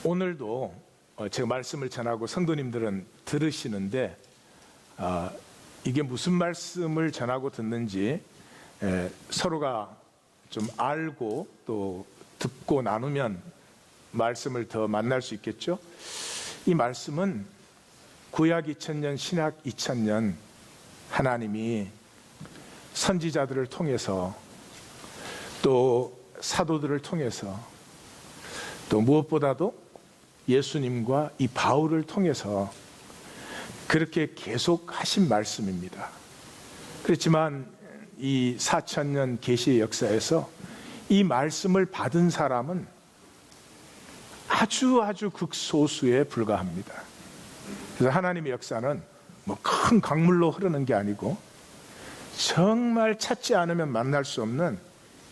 오늘도 제가 말씀을 전하고 성도님들은 들으시는데 이게 무슨 말씀을 전하고 듣는지 서로가 좀 알고 또 듣고 나누면 말씀을 더 만날 수 있겠죠. 이 말씀은 구약 2000년 신약 2000년 하나님이 선지자들을 통해서 또 사도들을 통해서 또 무엇보다도 예수님과 이 바울을 통해서 그렇게 계속 하신 말씀입니다. 그렇지만 이 4000년 계시의 역사에서 이 말씀을 받은 사람은 아주 극소수에 불과합니다. 그래서 하나님의 역사는 뭐 큰 강물로 흐르는 게 아니고 정말 찾지 않으면 만날 수 없는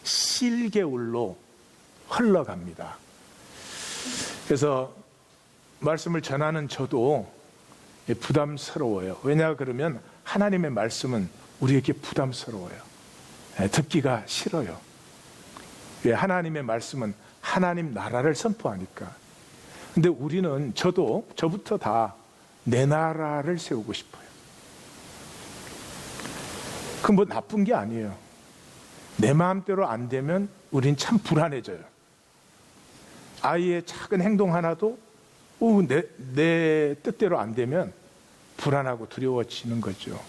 실개울로 흘러갑니다. 그래서 말씀을 전하는 저도 부담스러워요. 왜냐 그러면 하나님의 말씀은 우리에게 부담스러워요. 듣기가 싫어요. 하나님의 말씀은 하나님 나라를 선포하니까. 근데 우리는 저부터 다 내 나라를 세우고 싶어요. 그건 뭐 나쁜 게 아니에요. 내 마음대로 안 되면 우린 참 불안해져요. 아이의 작은 행동 하나도 내 뜻대로 안 되면 불안하고 두려워지는 거죠.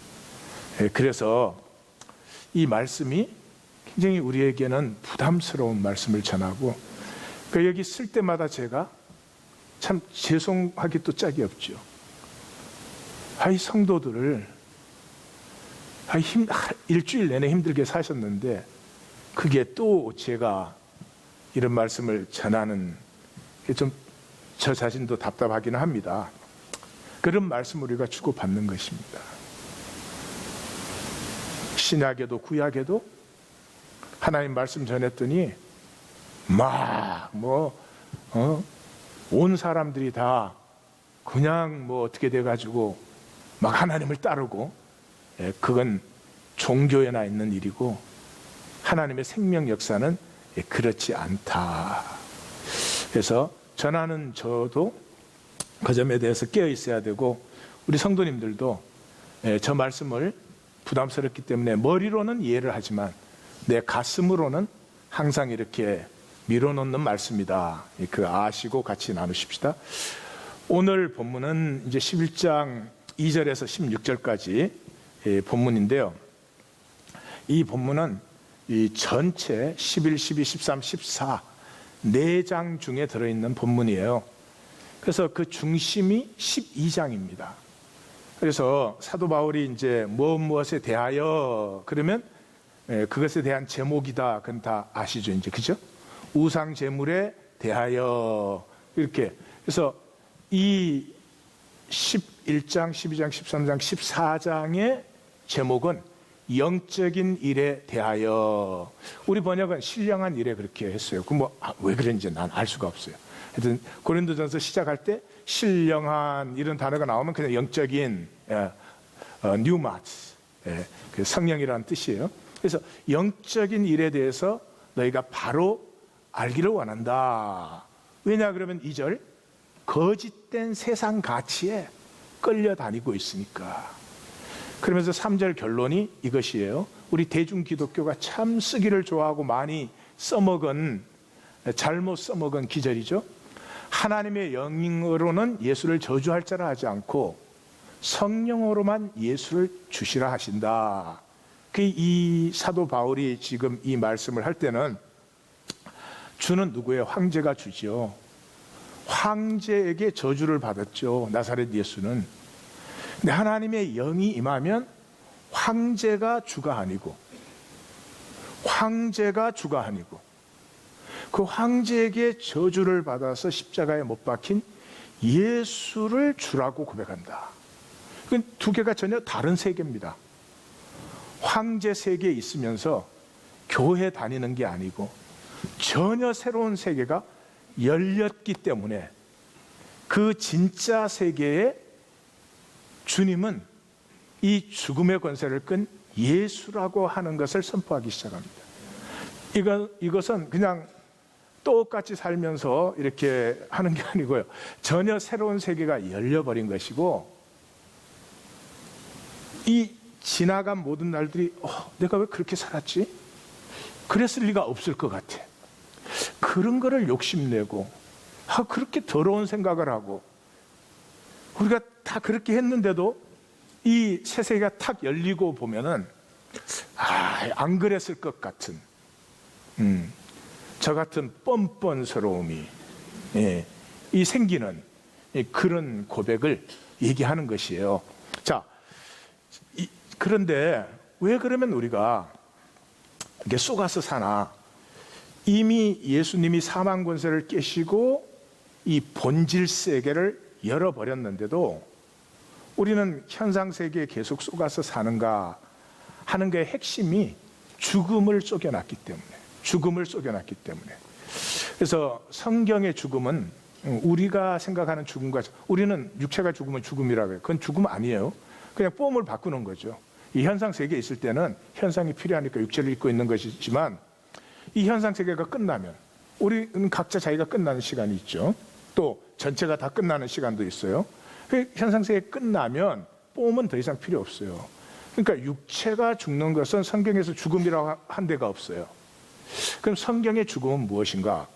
그래서 이 말씀이 굉장히 우리에게는 부담스러운 말씀을 전하고 여기 쓸 때마다 제가 참 죄송하기 또 짝이 없죠. 이 성도들을 일주일 내내 힘들게 사셨는데 그게 또 제가 이런 말씀을 전하는 게 좀 저 자신도 답답하기는 합니다. 그런 말씀을 우리가 주고받는 것입니다. 신약에도 구약에도 하나님 말씀 전했더니 온 사람들이 다 그냥 어떻게 돼가지고 막 하나님을 따르고 그건 종교에나 있는 일이고 하나님의 생명 역사는 그렇지 않다. 그래서 전하는 저도 그 점에 대해서 깨어 있어야 되고 우리 성도님들도 저 말씀을 부담스럽기 때문에 머리로는 이해를 하지만 내 가슴으로는 항상 이렇게 밀어놓는 말씀이다. 그 아시고 같이 나누십시다. 오늘 본문은 이제 11장 2절에서 16절까지 본문인데요. 이 본문은 이 전체 11, 12, 13, 14 4장 중에 들어있는 본문이에요. 그래서 그 중심이 12장입니다. 그래서 사도 바울이 이제 무엇에 대하여 그러면 그것에 대한 제목이다. 그건 다 아시죠, 이제 그죠? 우상 제물에 대하여 이렇게. 그래서 이 11장, 12장, 13장, 14장의 제목은 영적인 일에 대하여. 우리 번역은 신령한 일에 그렇게 했어요. 그럼 왜 그런지 난 알 수가 없어요. 하여튼 고린도전서 시작할 때 신령한 이런 단어가 나오면 그냥 영적인 뉴마츠, 그 성령이라는 뜻이에요. 그래서 영적인 일에 대해서 너희가 바로 알기를 원한다. 왜냐 그러면 2절 거짓된 세상 가치에 끌려다니고 있으니까. 그러면서 3절 결론이 이것이에요. 우리 대중 기독교가 참 쓰기를 좋아하고 많이 잘못 써먹은 기절이죠. 하나님의 영으로는 예수를 저주할 자라 하지 않고 성령으로만 예수를 주시라 하신다. 이 사도 바울이 지금 이 말씀을 할 때는 주는 누구예요? 황제가 주죠. 황제에게 저주를 받았죠. 나사렛 예수는. 근데 하나님의 영이 임하면 황제가 주가 아니고 그 황제에게 저주를 받아서 십자가에 못 박힌 예수를 주라고 고백한다. 그건 두 개가 전혀 다른 세계입니다. 황제 세계에 있으면서 교회 다니는 게 아니고 전혀 새로운 세계가 열렸기 때문에 그 진짜 세계에 주님은 이 죽음의 권세를 끈 예수라고 하는 것을 선포하기 시작합니다. 이것은 그냥 똑같이 살면서 이렇게 하는 게 아니고요. 전혀 새로운 세계가 열려버린 것이고, 이 지나간 모든 날들이 내가 왜 그렇게 살았지? 그랬을 리가 없을 것 같아. 그런 거를 욕심내고 그렇게 더러운 생각을 하고, 우리가 다 그렇게 했는데도 이 새 세계가 탁 열리고 보면은 안 그랬을 것 같은 저 같은 뻔뻔스러움이 이 생기는 그런 고백을 얘기하는 것이에요. 자, 그런데 왜 그러면 우리가 이렇게 속아서 사나? 이미 예수님이 사망 권세를 깨시고 이 본질 세계를 열어버렸는데도 우리는 현상 세계에 계속 속아서 사는가 하는 게 핵심이 죽음을 속여놨기 때문에. 그래서 성경의 죽음은 우리가 생각하는 죽음과, 우리는 육체가 죽으면 죽음이라고 해요. 그건 죽음 아니에요. 그냥 폼을 바꾸는 거죠. 이 현상 세계에 있을 때는 현상이 필요하니까 육체를 입고 있는 것이지만, 이 현상 세계가 끝나면 우리는 각자 자기가 끝나는 시간이 있죠. 또 전체가 다 끝나는 시간도 있어요. 그 현상 세계 끝나면 폼은 더 이상 필요 없어요. 그러니까 육체가 죽는 것은 성경에서 죽음이라고 한 데가 없어요. 그럼 성경의 죽음은 무엇인가?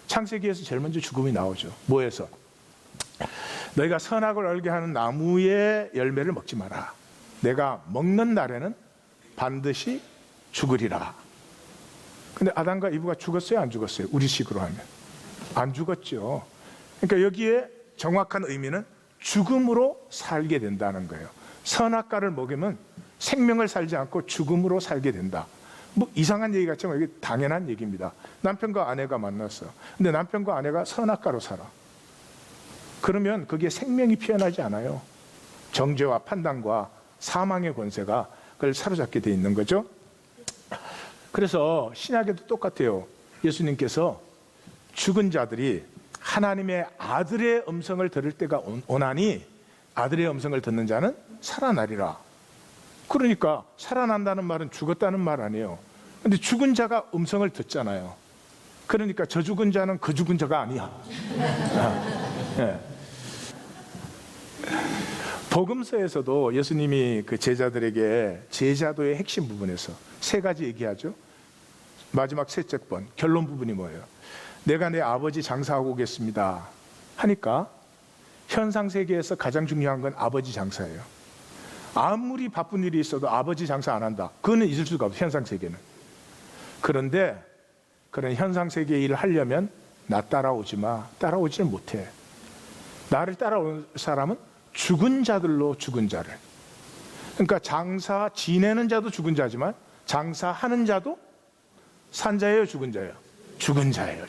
창세기에서 제일 먼저 죽음이 나오죠. 뭐에서? 너희가 선악을 알게 하는 나무의 열매를 먹지 마라. 내가 먹는 날에는 반드시 죽으리라. 근데 아담과 이브가 죽었어요, 안 죽었어요? 우리식으로 하면 안 죽었죠. 그러니까 여기에 정확한 의미는 죽음으로 살게 된다는 거예요. 선악과를 먹으면 생명을 살지 않고 죽음으로 살게 된다. 뭐 이상한 얘기 같지만 이게 당연한 얘기입니다. 남편과 아내가 만났어. 근데 남편과 아내가 선악과로 살아. 그러면 거기에 생명이 피어나지 않아요. 정죄와 판단과 사망의 권세가 그걸 사로잡게 돼 있는 거죠. 그래서 신약에도 똑같아요. 예수님께서 죽은 자들이 하나님의 아들의 음성을 들을 때가 오나니 아들의 음성을 듣는 자는 살아나리라. 그러니까 살아난다는 말은 죽었다는 말 아니에요. 근데 죽은 자가 음성을 듣잖아요. 그러니까 저 죽은 자는 그 죽은 자가 아니야. 네. 복음서에서도 예수님이 그 제자들에게 제자도의 핵심 부분에서 세 가지 얘기하죠. 마지막 셋째 번 결론 부분이 뭐예요? 내가 내 아버지 장사하고 오겠습니다 하니까 현상 세계에서 가장 중요한 건 아버지 장사예요. 아무리 바쁜 일이 있어도 아버지 장사 안 한다, 그거는 있을 수가 없어요, 현상 세계는. 그런데 그런 현상 세계 일을 하려면 나 따라오지 마. 따라오지를 못해. 나를 따라오는 사람은 죽은 자들로 죽은 자를. 그러니까 장사 지내는 자도 죽은 자지만 장사하는 자도 산 자예요, 죽은 자예요? 죽은 자예요.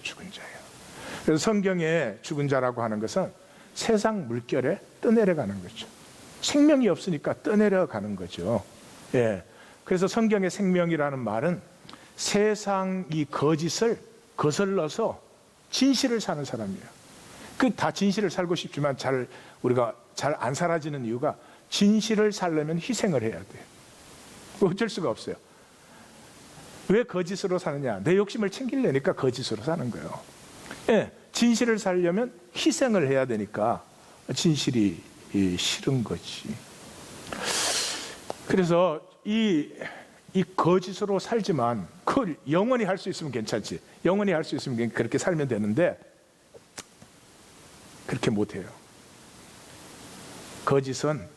그래서 성경에 죽은 자라고 하는 것은 세상 물결에 떠내려가는 거죠. 생명이 없으니까 떠내려가는 거죠. 예. 그래서 성경의 생명이라는 말은 세상 이 거짓을 거슬러서 진실을 사는 사람이에요. 그 다 진실을 살고 싶지만 우리가 잘 안 사라지는 이유가 진실을 살려면 희생을 해야 돼요. 어쩔 수가 없어요. 왜 거짓으로 사느냐? 내 욕심을 챙기려니까 거짓으로 사는 거예요. 예, 진실을 살려면 희생을 해야 되니까 진실이 싫은 거지. 그래서 이 거짓으로 살지만 그걸 영원히 할 수 있으면 괜찮지. 영원히 할 수 있으면 그렇게 살면 되는데 그렇게 못해요. 거짓은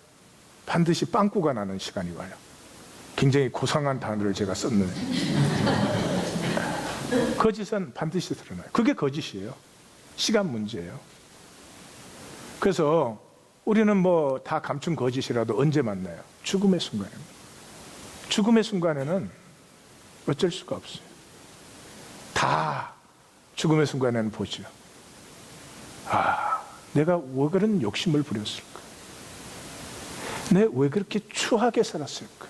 반드시 빵꾸가 나는 시간이 와요. 굉장히 고상한 단어를 제가 썼는데 거짓은 반드시 드러나요. 그게 거짓이에요. 시간 문제예요. 그래서 우리는 뭐 다 감춘 거짓이라도 언제 만나요? 죽음의 순간입니다. 죽음의 순간에는 어쩔 수가 없어요. 다 죽음의 순간에는 보죠. 내가 왜 그런 욕심을 부렸을까? 내가 왜 그렇게 추하게 살았을까?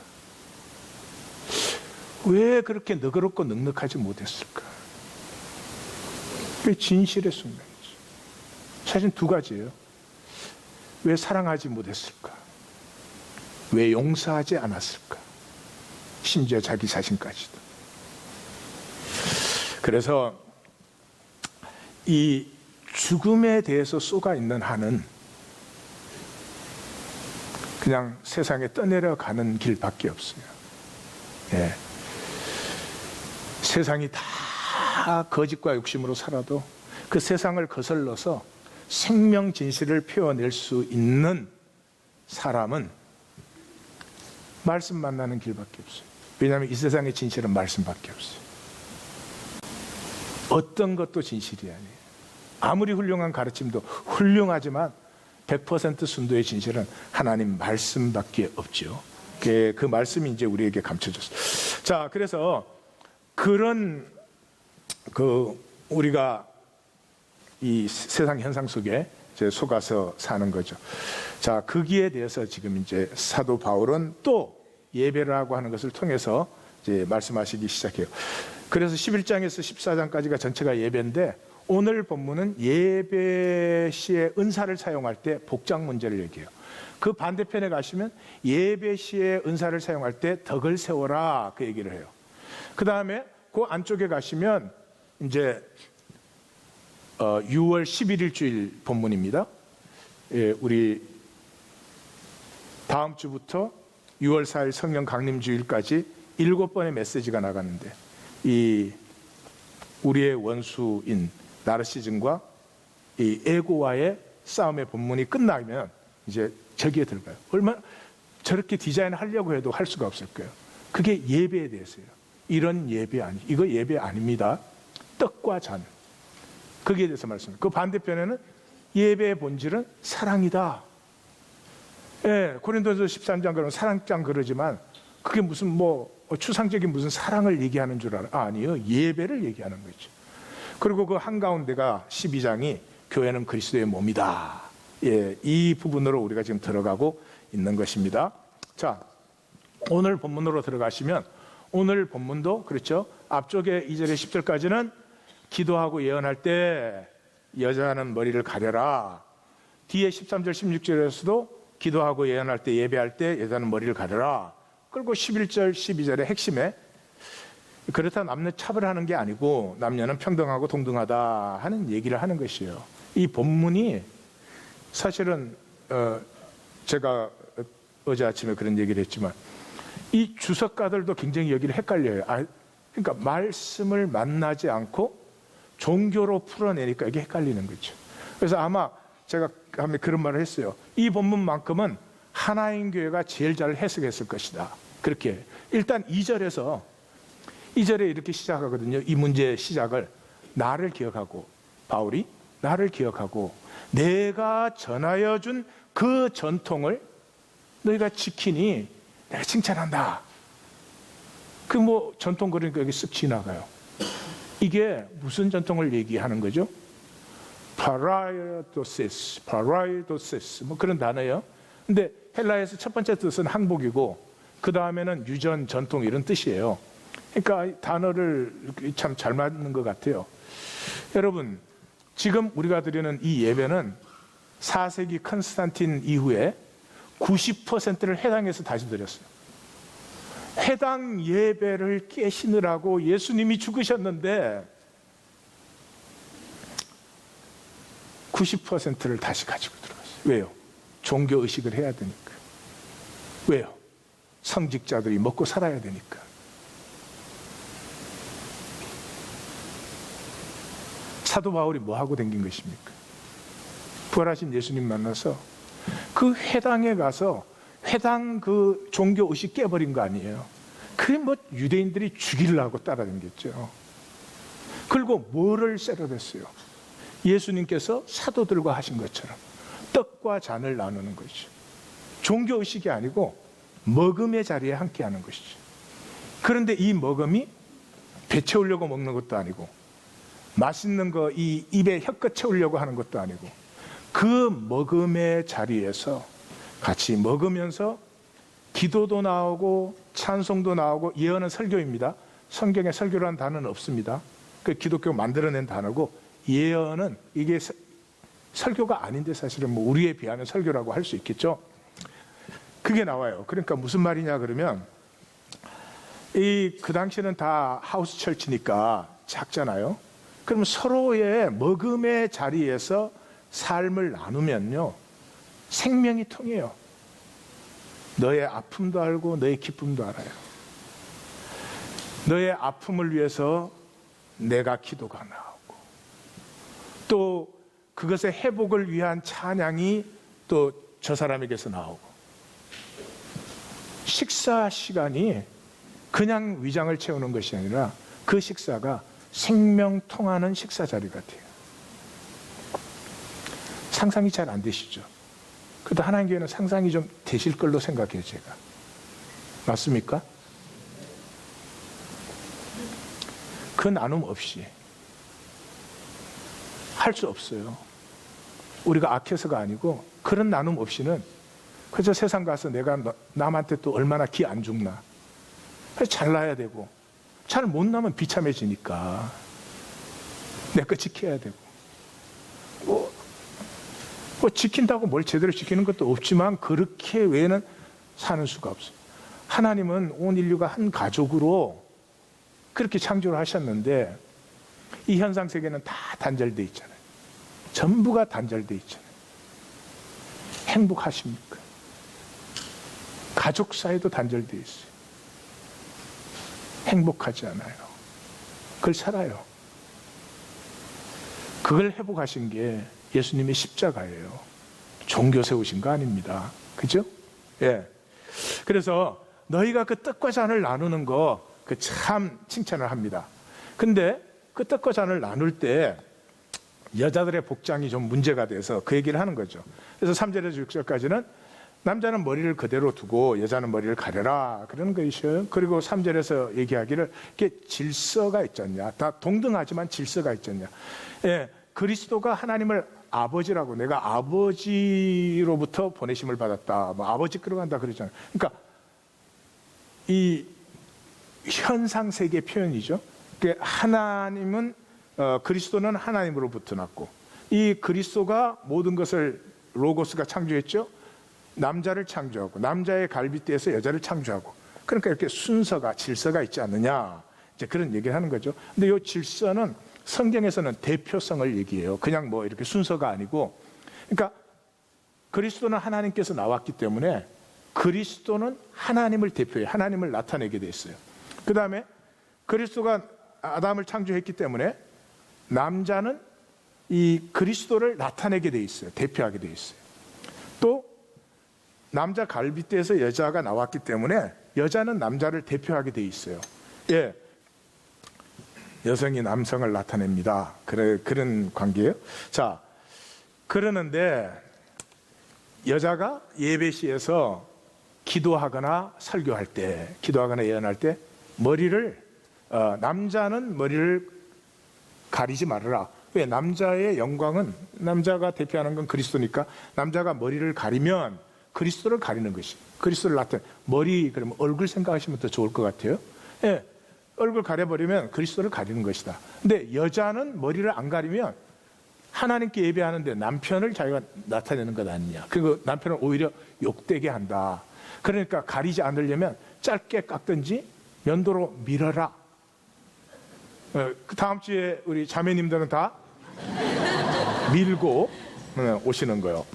왜 그렇게 너그럽고 넉넉하지 못했을까? 그게 진실의 순간이죠. 사실 두 가지예요. 왜 사랑하지 못했을까? 왜 용서하지 않았을까? 심지어 자기 자신까지도. 그래서 이 죽음에 대해서 쏘가 있는 한은 그냥 세상에 떠내려가는 길밖에 없어요. 예. 세상이 다 거짓과 욕심으로 살아도 그 세상을 거슬러서 생명 진실을 표현할 수 있는 사람은 말씀 만나는 길밖에 없어요. 왜냐하면 이 세상의 진실은 말씀밖에 없어요. 어떤 것도 진실이 아니에요. 아무리 훌륭한 가르침도 훌륭하지만 100% 순도의 진실은 하나님 말씀밖에 없죠. 그 말씀이 이제 우리에게 감춰졌어요. 자, 그래서 그런 우리가 이 세상 현상 속에 이제 속아서 사는 거죠. 자, 거기에 대해서 지금 이제 사도 바울은 또 예배라고 하는 것을 통해서 이제 말씀하시기 시작해요. 그래서 11장에서 14장까지가 전체가 예배인데 오늘 본문은 예배 시에 은사를 사용할 때 복장 문제를 얘기해요. 그 반대편에 가시면 예배 시에 은사를 사용할 때 덕을 세워라 그 얘기를 해요. 그 다음에 그 안쪽에 가시면 이제 6월 11일 주일 본문입니다. 예, 우리 다음 주부터 6월 4일 성령 강림 주일까지 7번의 메시지가 나갔는데 이 우리의 원수인 나르시즘과 이 에고와의 싸움의 본문이 끝나면 이제 저기에 들어가요. 얼마나 저렇게 디자인하려고 해도 할 수가 없을 거예요. 그게 예배에 대해서예요. 이런 예배 아니, 이거 예배 아닙니다. 떡과 잔. 거기에 대해서 말씀해요. 그 반대편에는 예배의 본질은 사랑이다. 예, 고린도서 13장 그러면 사랑장 그러지만 그게 무슨 추상적인 무슨 사랑을 얘기하는 줄 알아? 아니요. 예배를 얘기하는 거죠. 그리고 그 한가운데가 12장이 교회는 그리스도의 몸이다. 예, 이 부분으로 우리가 지금 들어가고 있는 것입니다. 자, 오늘 본문으로 들어가시면 오늘 본문도 그렇죠. 앞쪽에 2절에 10절까지는 기도하고 예언할 때 여자는 머리를 가려라. 뒤에 13절 16절에서도 기도하고 예언할 때 예배할 때 여자는 머리를 가려라. 그리고 11절 12절의 핵심에 그렇다 남녀 차별하는 게 아니고 남녀는 평등하고 동등하다 하는 얘기를 하는 것이에요. 이 본문이 사실은 제가 어제 아침에 그런 얘기를 했지만 이 주석가들도 굉장히 여기를 헷갈려요. 그러니까 말씀을 만나지 않고 종교로 풀어내니까 이게 헷갈리는 거죠. 그래서 아마 제가 그런 말을 했어요. 이 본문만큼은 하나인 교회가 제일 잘 해석했을 것이다. 그렇게 일단 2절에 이렇게 시작하거든요. 이 문제의 시작을 나를 기억하고 바울이 나를 기억하고 내가 전하여 준 그 전통을 너희가 지키니 내가 칭찬한다. 그 전통 그러니까 여기 쓱 지나가요. 이게 무슨 전통을 얘기하는 거죠? 파라이도시스 그런 단어예요. 근데 헬라에서 첫 번째 뜻은 항복이고 그 다음에는 유전, 전통 이런 뜻이에요. 그러니까 단어를 참 잘 맞는 것 같아요. 여러분, 지금 우리가 드리는 이 예배는 4세기 컨스탄틴 이후에 90%를 해당에서 다시 드렸어요. 해당 예배를 깨시느라고 예수님이 죽으셨는데 90%를 다시 가지고 들어갔어요. 왜요? 종교의식을 해야 되니까. 왜요? 성직자들이 먹고 살아야 되니까. 사도 바울이 뭐 하고 댕긴 것입니까? 부활하신 예수님 만나서 그 회당에 가서 회당 그 종교의식 깨버린 거 아니에요. 그게 유대인들이 죽이려고 따라다녔겠죠. 그리고 뭐를 세려댔어요? 예수님께서 사도들과 하신 것처럼 떡과 잔을 나누는 것이죠. 종교의식이 아니고 먹음의 자리에 함께 하는 것이죠. 그런데 이 먹음이 배 채우려고 먹는 것도 아니고 맛있는 거 이 입에 혀끝 채우려고 하는 것도 아니고 그 먹음의 자리에서 같이 먹으면서 기도도 나오고 찬송도 나오고 예언은 설교입니다. 성경에 설교라는 단어는 없습니다. 그 기독교가 만들어낸 단어고 예언은 이게 설교가 아닌데 사실은 우리에 비하면 설교라고 할 수 있겠죠. 그게 나와요. 그러니까 무슨 말이냐 그러면 그 당시에는 다 하우스 철치니까 작잖아요. 그러면 서로의 먹음의 자리에서 삶을 나누면요, 생명이 통해요. 너의 아픔도 알고 너의 기쁨도 알아요. 너의 아픔을 위해서 내가 기도가 나오고, 또 그것의 회복을 위한 찬양이 또 저 사람에게서 나오고, 식사 시간이 그냥 위장을 채우는 것이 아니라 그 식사가 생명 통하는 식사 자리 같아요. 상상이 잘 안 되시죠? 그래도 하나님 교회는 상상이 좀 되실 걸로 생각해요, 제가. 맞습니까? 그 나눔 없이 할 수 없어요. 우리가 악해서가 아니고, 그런 나눔 없이는 그저 세상 가서 내가 남한테 또 얼마나 기 안 죽나. 잘나야 되고, 잘 못 나면 비참해지니까 내 거 지켜야 되고, 뭐 지킨다고 뭘 제대로 지키는 것도 없지만 그렇게 외에는 사는 수가 없어요. 하나님은 온 인류가 한 가족으로 그렇게 창조를 하셨는데, 이 현상 세계는 다 단절되어 있잖아요. 전부가 단절되어 있잖아요. 행복하십니까? 가족 사이도 단절되어 있어요. 행복하지 않아요. 그걸 살아요. 그걸 회복하신 게 예수님의 십자가예요. 종교 세우신 거 아닙니다. 그죠? 예. 그래서 너희가 그 떡과 잔을 나누는 거, 그 참 칭찬을 합니다. 근데 그 떡과 잔을 나눌 때 여자들의 복장이 좀 문제가 돼서 그 얘기를 하는 거죠. 그래서 3절에서 6절까지는 남자는 머리를 그대로 두고 여자는 머리를 가려라, 그런 것이에요. 그리고 3절에서 얘기하기를, 이게 질서가 있잖냐, 다 동등하지만 질서가 있잖냐. 예, 그리스도가 하나님을 아버지라고, 내가 아버지로부터 보내심을 받았다, 뭐 아버지 끌어간다 그러잖아요. 그러니까 이 현상 세계 표현이죠. 하나님은 그리스도는 하나님으로부터 났고, 이 그리스도가 모든 것을, 로고스가 창조했죠. 남자를 창조하고, 남자의 갈빗대에서 여자를 창조하고, 그러니까 이렇게 순서가, 질서가 있지 않느냐, 이제 그런 얘기를 하는 거죠. 근데 이 질서는 성경에서는 대표성을 얘기해요. 그냥 뭐 이렇게 순서가 아니고, 그러니까 그리스도는 하나님께서 나왔기 때문에 그리스도는 하나님을 대표해요. 하나님을 나타내게 돼 있어요. 그 다음에 그리스도가 아담을 창조했기 때문에 남자는 이 그리스도를 나타내게 돼 있어요. 대표하게 돼 있어요. 또 남자 갈빗대에서 여자가 나왔기 때문에 여자는 남자를 대표하게 돼 있어요. 예, 여성이 남성을 나타냅니다. 그런 관계예요. 자, 그러는데 여자가 예배시에서 기도하거나 설교할 때, 기도하거나 예언할 때 머리를, 남자는 머리를 가리지 말아라. 왜? 남자의 영광은, 남자가 대표하는 건 그리스도니까 남자가 머리를 가리면 그리스도를 가리는 것이, 그리스도를 나타내. 머리, 그러면 얼굴 생각하시면 더 좋을 것 같아요. 예, 얼굴 가려버리면 그리스도를 가리는 것이다. 근데 여자는 머리를 안 가리면 하나님께 예배하는데 남편을 자기가 나타내는 것 아니냐. 그리고 남편을 오히려 욕되게 한다. 그러니까 가리지 않으려면 짧게 깎든지 면도로 밀어라. 그 다음 주에 우리 자매님들은 다 밀고 오시는 거예요.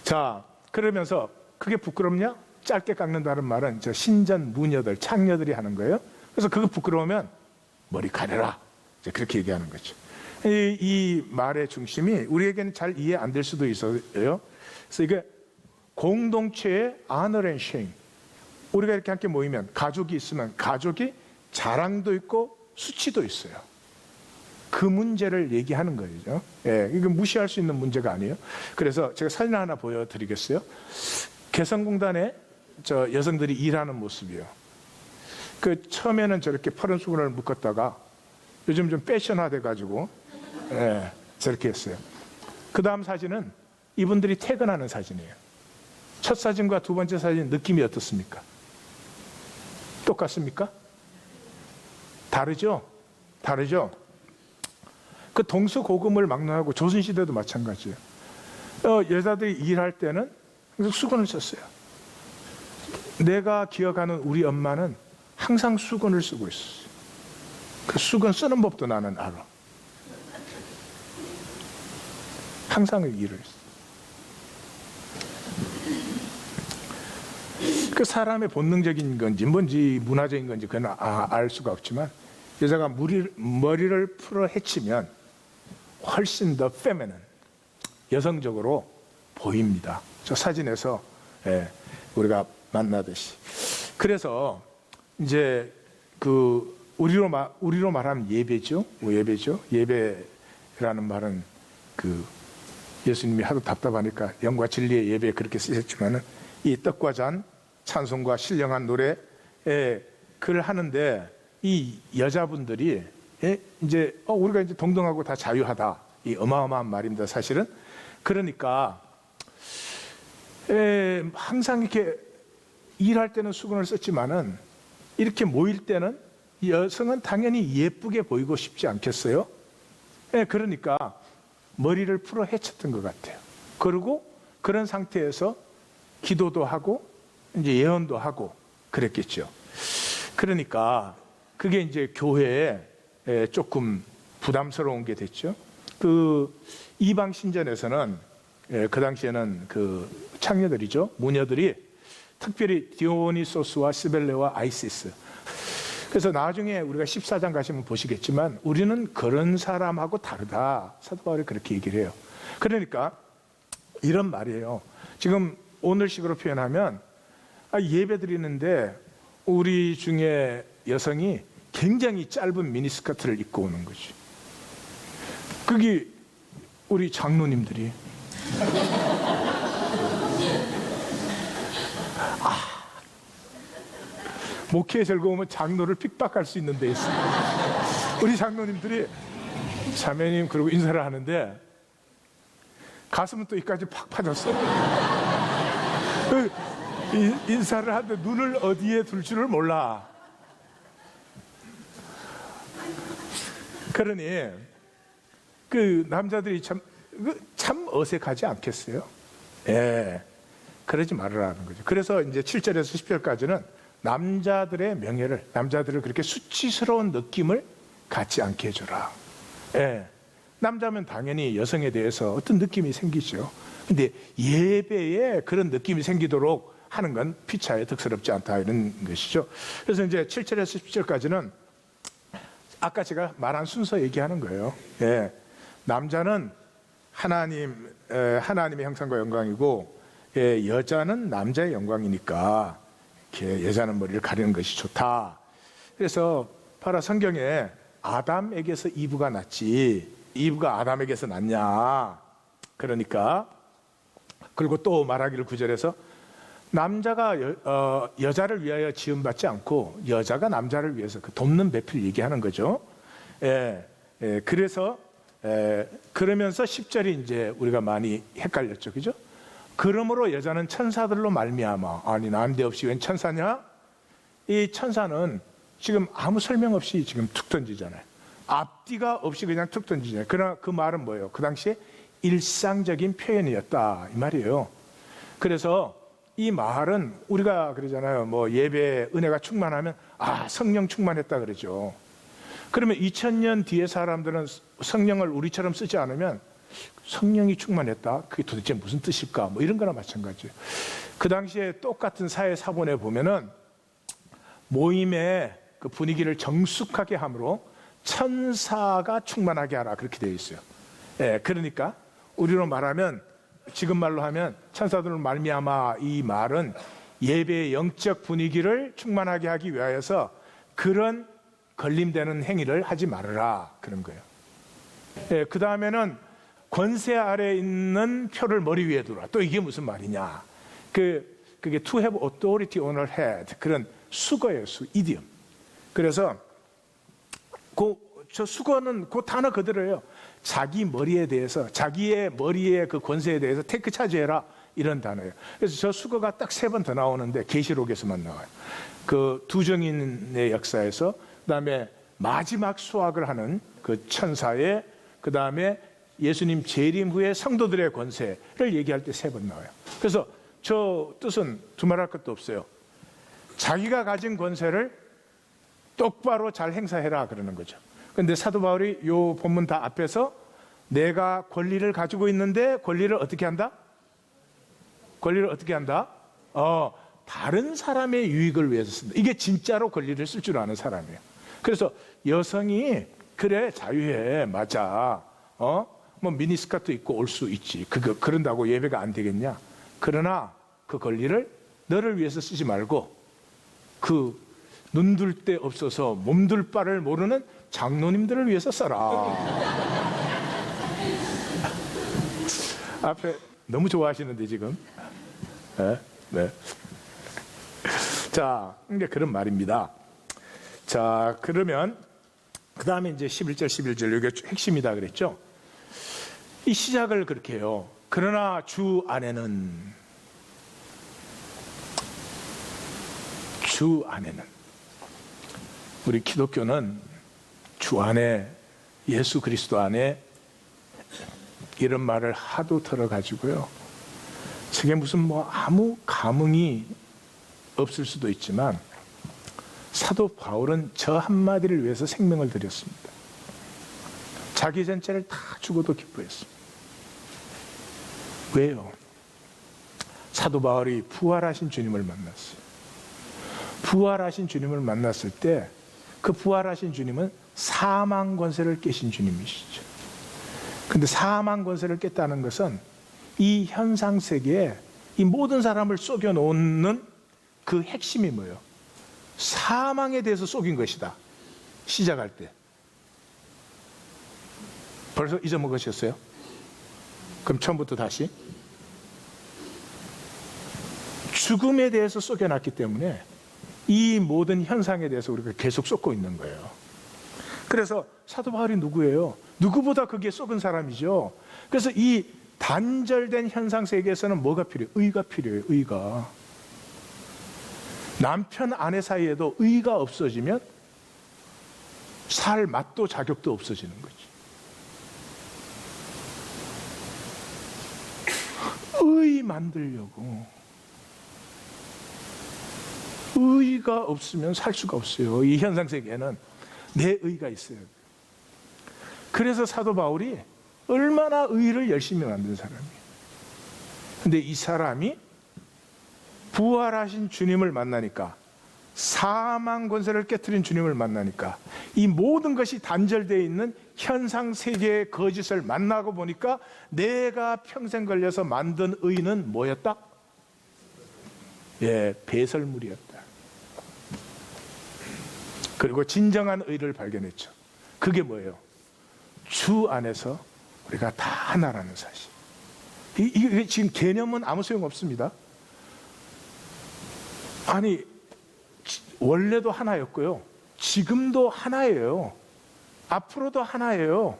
자, 그러면서 그게 부끄럽냐? 짧게 깎는다는 말은 저 신전 무녀들, 창녀들이 하는 거예요. 그래서 그거 부끄러우면 머리 가려라. 이제 그렇게 얘기하는 거죠. 이 말의 중심이 우리에게는 잘 이해 안 될 수도 있어요. 그래서 이게 공동체의 honor and shame. 우리가 이렇게 함께 모이면, 가족이 있으면 가족이 자랑도 있고 수치도 있어요. 그 문제를 얘기하는 거죠. 예, 이거 무시할 수 있는 문제가 아니에요. 그래서 제가 사진 하나 보여드리겠어요. 개성공단에 저 여성들이 일하는 모습이에요. 그 처음에는 저렇게 파란 수건을 묶었다가 요즘 좀 패션화돼 가지고, 예, 저렇게 했어요. 그 다음 사진은 이분들이 퇴근하는 사진이에요. 첫 사진과 두 번째 사진 느낌이 어떻습니까? 똑같습니까? 다르죠? 다르죠? 그 동서고금을 막론하고 조선시대도 마찬가지예요. 여자들이 일할 때는 수건을 썼어요. 내가 기억하는 우리 엄마는 항상 수건을 쓰고 있었어요. 그 수건 쓰는 법도 나는 알아. 상상의 일을 했어요. 그 사람의 본능적인 건지 뭔지 문화적인 건지 그건 알 수가 없지만 여자가 머리를 풀어 헤치면 훨씬 더 페미닌, 여성적으로 보입니다. 저 사진에서 우리가 만나듯이. 그래서 이제 그 우리로 말하면 예배죠. 예배라는 말은 그 예수님이 하도 답답하니까 영과 진리의 예배 그렇게 쓰셨지만은 이 떡과 잔, 찬송과 신령한 노래 그걸 하는데 이 여자분들이 이제 우리가 이제 동등하고 다 자유하다, 이 어마어마한 말입니다, 사실은. 그러니까 항상 이렇게 일할 때는 수건을 썼지만은 이렇게 모일 때는 여성은 당연히 예쁘게 보이고 싶지 않겠어요? 그러니까 머리를 풀어 헤쳤던 것 같아요. 그리고 그런 상태에서 기도도 하고 이제 예언도 하고 그랬겠죠. 그러니까 그게 이제 교회에 조금 부담스러운 게 됐죠. 그 이방 신전에서는 그 당시에는 그 창녀들이죠, 무녀들이 특별히 디오니소스와 시벨레와 아이시스. 그래서 나중에 우리가 14장 가시면 보시겠지만 우리는 그런 사람하고 다르다, 사도 바울이 그렇게 얘기를 해요. 그러니까 이런 말이에요. 지금 오늘식으로 표현하면 예배 드리는데 우리 중에 여성이 굉장히 짧은 미니스커트를 입고 오는 거지. 그게 우리 장로님들이 목회에 즐거우면 장로를 핍박할 수 있는 데 있어요. 우리 장로님들이 자매님 그러고 인사를 하는데 가슴은 또 이까지 팍 파졌어. 인사를 하는데 눈을 어디에 둘 줄을 몰라. 그러니 그 남자들이 참 어색하지 않겠어요? 그러지 말으라는 거죠. 그래서 이제 7절에서 10절까지는 남자들의 명예를, 남자들을 그렇게 수치스러운 느낌을 갖지 않게 해줘라. 남자면 당연히 여성에 대해서 어떤 느낌이 생기죠. 근데 예배에 그런 느낌이 생기도록 하는 건 피차에 득스럽지 않다, 이런 것이죠. 그래서 이제 7절에서 10절까지는 아까 제가 말한 순서 얘기하는 거예요. 남자는 하나님의 형상과 영광이고, 여자는 남자의 영광이니까 이렇게 여자는 머리를 가리는 것이 좋다. 그래서 바로 성경에 아담에게서 이브가 났지, 이브가 아담에게서 났냐. 그러니까 그리고 또 말하기를 9절에서 남자가 여자를 위하여 지음받지 않고 여자가 남자를 위해서 그 돕는 배필 얘기하는 거죠. 그래서 그러면서 10절이 이제 우리가 많이 헷갈렸죠, 그죠? 그러므로 여자는 천사들로 말미암아, 아니 난데없이 웬 천사냐? 이 천사는 지금 아무 설명 없이 지금 툭 던지잖아요. 앞뒤가 없이 그냥 툭 던지잖아요. 그러나 그 말은 뭐예요? 그 당시에 일상적인 표현이었다, 이 말이에요. 그래서 이 말은 우리가 그러잖아요. 뭐 예배에 은혜가 충만하면 성령 충만했다 그러죠. 그러면 2000년 뒤에 사람들은 성령을 우리처럼 쓰지 않으면 성령이 충만했다, 그게 도대체 무슨 뜻일까? 뭐 이런 거나 마찬가지예요. 그 당시에 똑같은 사회 사본에 보면은 모임의 그 분위기를 정숙하게 함으로 천사가 충만하게 하라, 그렇게 되어 있어요. 그러니까 우리로 말하면, 지금 말로 하면 천사들로 말미암아, 이 말은 예배의 영적 분위기를 충만하게 하기 위하여서 그런 걸림되는 행위를 하지 말아라, 그런 거예요. 그 다음에는 권세 아래 있는 표를 머리 위에 두라. 또 이게 무슨 말이냐? 그게 to have authority on her head, 그런 수거예요, 이디엄. 그래서 저 수거는 그 단어 그대로예요. 자기 머리에 대해서, 자기의 머리의 그 권세에 대해서 테이크 차지해라, 이런 단어예요. 그래서 저 수거가 딱 3번 더 나오는데 계시록에서만 나와요. 그 두 정인의 역사에서, 그다음에 마지막 수학을 하는 그 천사의, 그다음에 예수님 재림 후에 성도들의 권세를 얘기할 때 3번 나와요. 그래서 저 뜻은 두말할 것도 없어요. 자기가 가진 권세를 똑바로 잘 행사해라, 그러는 거죠. 그런데 사도 바울이 요 본문 다 앞에서 내가 권리를 가지고 있는데 권리를 어떻게 한다? 권리를 어떻게 한다? 다른 사람의 유익을 위해서 쓴다. 이게 진짜로 권리를 쓸 줄 아는 사람이에요. 그래서 여성이 그래 자유해 맞아. 뭐 미니스커트 입고 올 수 있지. 그런다고 예배가 안 되겠냐? 그러나 그 권리를 너를 위해서 쓰지 말고 그 눈둘 데 없어서 몸둘 바를 모르는 장로님들을 위해서 써라. 앞에 너무 좋아하시는데 지금. 네. 자, 이제 그런 말입니다. 자, 그러면 그 다음에 이제 11절, 11절 이게 핵심이다 그랬죠. 이 시작을 그렇게 해요. 그러나 주 안에는 우리 기독교는 주 안에 예수 그리스도 안에 이런 말을 하도 들어가지고요. 저게 무슨 뭐 아무 감흥이 없을 수도 있지만 사도 바울은 저 한마디를 위해서 생명을 드렸습니다. 자기 전체를 다 주고도 기뻐했습니다. 왜요? 사도 바울이 부활하신 주님을 만났어요. 부활하신 주님을 만났을 때 그 부활하신 주님은 사망 권세를 깨신 주님이시죠. 근데 사망 권세를 깼다는 것은 이 현상 세계에 이 모든 사람을 속여 놓는 그 핵심이 뭐예요? 사망에 대해서 속인 것이다. 시작할 때. 벌써 잊어먹으셨어요? 그럼 처음부터 다시. 죽음에 대해서 속여놨기 때문에 이 모든 현상에 대해서 우리가 계속 쏟고 있는 거예요. 그래서 사도 바울이 누구예요? 누구보다 거기에 속은 사람이죠. 그래서 이 단절된 현상 세계에서는 뭐가 필요해요? 의가 필요해요. 의가. 남편 아내 사이에도 의가 없어지면 살 맛도 자격도 없어지는 거지. 의 만들려고 의가 없으면 살 수가 없어요. 이 현상 세계에는 내 의가 있어요. 그래서 사도 바울이 얼마나 의를 열심히 만든 사람이에요. 근데 이 사람이 부활하신 주님을 만나니까, 사망 권세를 깨트린 주님을 만나니까, 이 모든 것이 단절되어 있는 현상 세계의 거짓을 만나고 보니까 내가 평생 걸려서 만든 의는 뭐였다? 배설물이었다. 그리고 진정한 의를 발견했죠. 그게 뭐예요? 주 안에서 우리가 다 하나라는 사실. 이게 지금 개념은 아무 소용 없습니다. 아니, 원래도 하나였고요. 지금도 하나예요. 앞으로도 하나예요.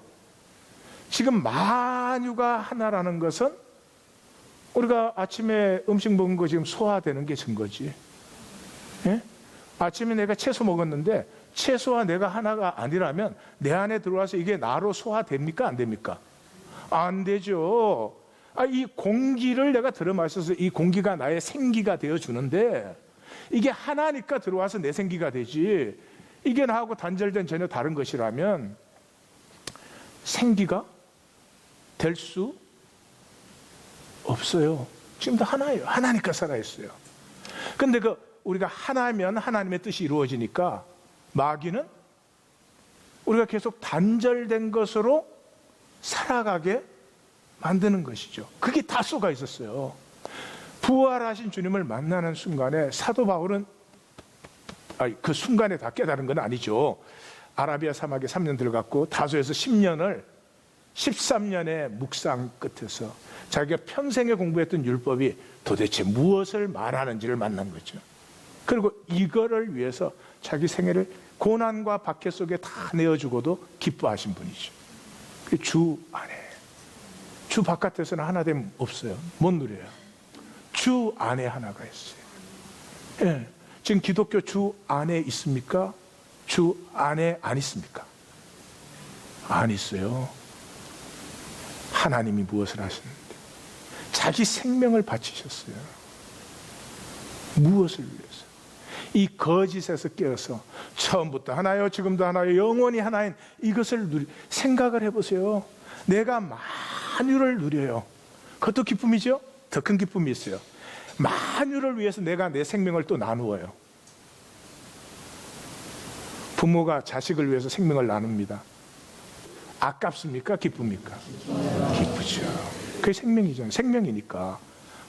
지금 만유가 하나라는 것은 우리가 아침에 음식 먹은 거 지금 소화되는 게 증거지. 예? 아침에 내가 채소 먹었는데 채소와 내가 하나가 아니라면 내 안에 들어와서 이게 나로 소화됩니까? 안 됩니까? 안 되죠. 이 공기를 내가 들어 마셔서 이 공기가 나의 생기가 되어주는데 이게 하나니까 들어와서 내 생기가 되지, 이게 나하고 단절된 전혀 다른 것이라면 생기가 될 수 없어요. 지금도 하나예요. 하나니까 살아있어요. 근데 우리가 하나면 하나님의 뜻이 이루어지니까 마귀는 우리가 계속 단절된 것으로 살아가게 만드는 것이죠. 그게 다 쏘가 있었어요. 부활하신 주님을 만나는 순간에 사도 바울은 그 순간에 다 깨달은 건 아니죠. 아라비아 사막에 3년 들어갔고 다소에서 10년을 13년의 묵상 끝에서 자기가 평생에 공부했던 율법이 도대체 무엇을 말하는지를 만난 거죠. 그리고 이거를 위해서 자기 생애를 고난과 박해 속에 다 내어주고도 기뻐하신 분이죠. 주 안에. 주 바깥에서는 하나됨 없어요. 못 누려요. 주 안에 하나가 있어요. 예. 지금 기독교 주 안에 있습니까? 주 안에 안 있습니까? 안 있어요. 하나님이 무엇을 하시는데 자기 생명을 바치셨어요. 무엇을 위해서? 이 거짓에서 깨어서 처음부터 하나요, 지금도 하나요, 영원히 하나인 이것을 생각을 해보세요. 내가 만유를 누려요. 그것도 기쁨이죠. 더 큰 기쁨이 있어요. 만유를 위해서 내가 내 생명을 또 나누어요. 부모가 자식을 위해서 생명을 나눕니다. 아깝습니까? 기쁩니까? 기쁘죠. 그게 생명이잖아요. 생명이니까.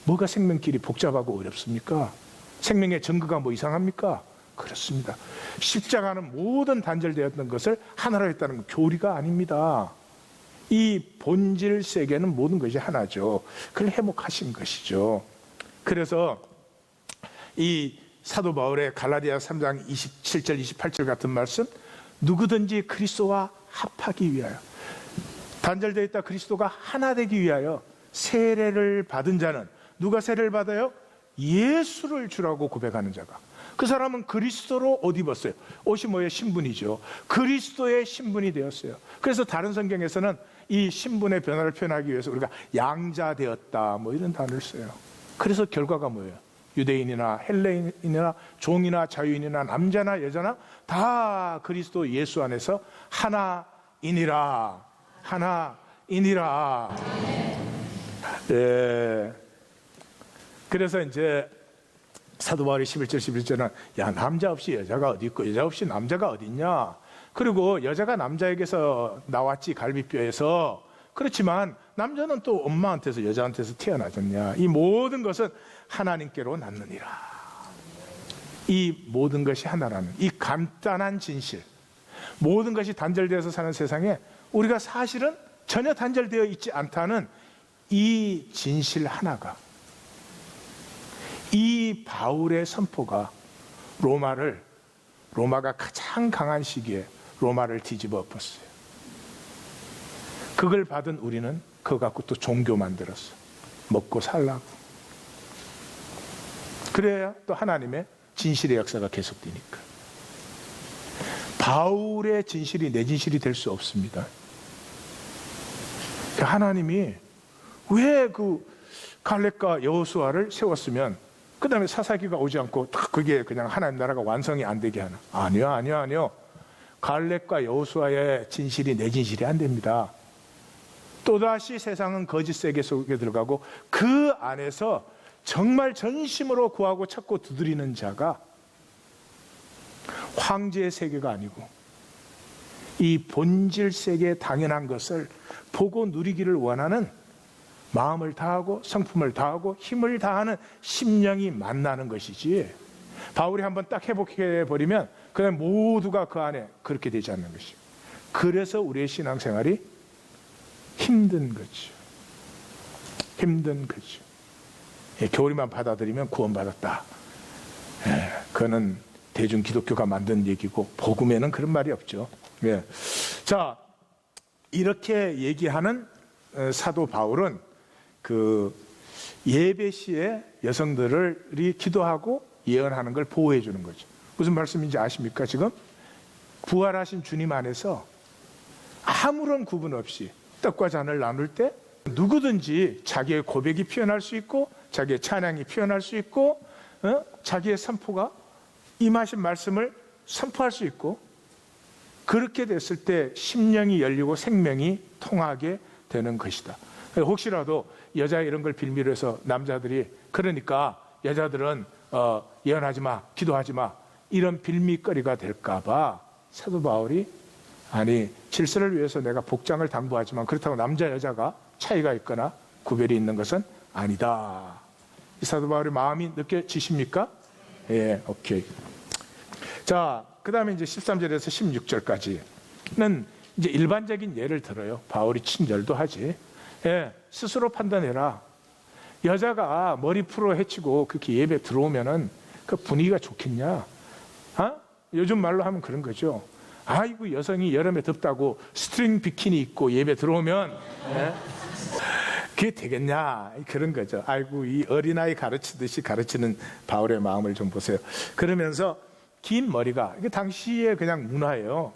뭐가 생명길이 복잡하고 어렵습니까? 생명의 증거가 뭐 이상합니까? 그렇습니다. 십자가는 모든 단절되었던 것을 하나로 했다는 건 교리가 아닙니다. 이 본질 세계는 모든 것이 하나죠. 그걸 회복하신 것이죠. 그래서 이 사도 바울의 갈라디아 3장 27절 28절 같은 말씀, 누구든지 그리스도와 합하기 위하여, 단절되어 있다 그리스도가 하나 되기 위하여 세례를 받은 자는, 누가 세례를 받아요? 예수를 주라고 고백하는 자가. 그 사람은 그리스도로 옷 입었어요. 옷이 뭐예요? 신분이죠. 그리스도의 신분이 되었어요. 그래서 다른 성경에서는 이 신분의 변화를 표현하기 위해서 우리가 양자되었다 뭐 이런 단어를 써요. 그래서 결과가 뭐예요? 유대인이나 헬레인이나 종이나 자유인이나 남자나 여자나 다 그리스도 예수 안에서 하나이니라. 하나이니라. 예. 그래서 이제 사도 바울이 11절 11절은 야, 남자 없이 여자가 어디 있고 여자 없이 남자가 어디 있냐. 그리고 여자가 남자에게서 나왔지, 갈비뼈에서. 그렇지만 남자는 또 엄마한테서 여자한테서 태어나졌냐. 이 모든 것은 하나님께로 낳느니라. 이 모든 것이 하나라는 이 간단한 진실, 모든 것이 단절되어서 사는 세상에 우리가 사실은 전혀 단절되어 있지 않다는 이 진실 하나가, 이 바울의 선포가 로마가 가장 강한 시기에 로마를 뒤집어 엎었어요. 그걸 받은 우리는 그거 갖고 또 종교 만들었어. 먹고 살라고. 그래야 또 하나님의 진실의 역사가 계속되니까. 바울의 진실이 내 진실이 될 수 없습니다. 하나님이 왜 그 갈렙과 여호수아를 세웠으면 그 다음에 사사기가 오지 않고 그게 그냥 하나님 나라가 완성이 안 되게 하나? 아니요. 갈렙과 여호수아의 진실이 내 진실이 안 됩니다. 또다시 세상은 거짓 세계 속에 들어가고 그 안에서 정말 전심으로 구하고 찾고 두드리는 자가 황제의 세계가 아니고 이 본질 세계의 당연한 것을 보고 누리기를 원하는 마음을 다하고 성품을 다하고 힘을 다하는 심령이 만나는 것이지, 바울이 한번 딱 회복해버리면 그냥 모두가 그 안에 그렇게 되지 않는 것이죠. 그래서 우리의 신앙생활이 힘든 거죠. 힘든 거죠. 교리만 받아들이면 구원받았다. 그거는 대중 기독교가 만든 얘기고 복음에는 그런 말이 없죠. 자, 이렇게 얘기하는 사도 바울은 그 예배 시에 여성들이 기도하고 예언하는 걸 보호해 주는 거죠. 무슨 말씀인지 아십니까? 지금 부활하신 주님 안에서 아무런 구분 없이 떡과 잔을 나눌 때 누구든지 자기의 고백이 표현할 수 있고 자기의 찬양이 표현할 수 있고 자기의 선포가 임하신 말씀을 선포할 수 있고, 그렇게 됐을 때 심령이 열리고 생명이 통하게 되는 것이다. 혹시라도 여자 이런 걸 빌미로 해서 남자들이 그러니까 여자들은 예언하지 마, 기도하지 마, 이런 빌미거리가 될까 봐 사도 바울이 아니, 질서를 위해서 내가 복장을 당부하지만 그렇다고 남자 여자가 차이가 있거나 구별이 있는 것은 아니다. 이 사도 바울의 마음이 느껴지십니까? 예, 오케이. 자, 그 다음에 이제 13절에서 16절까지는 이제 일반적인 예를 들어요. 바울이 친절도 하지. 예, 스스로 판단해라. 여자가 머리 풀어 헤치고 그렇게 예배 들어오면은 그 분위기가 좋겠냐? 요즘 말로 하면 그런 거죠. 아이고, 여성이 여름에 덥다고 스트링 비키니 입고 예배 들어오면 그게 되겠냐? 그런 거죠. 아이고, 이 어린아이 가르치듯이 가르치는 바울의 마음을 좀 보세요. 그러면서 긴 머리가, 이게 당시에 그냥 문화예요.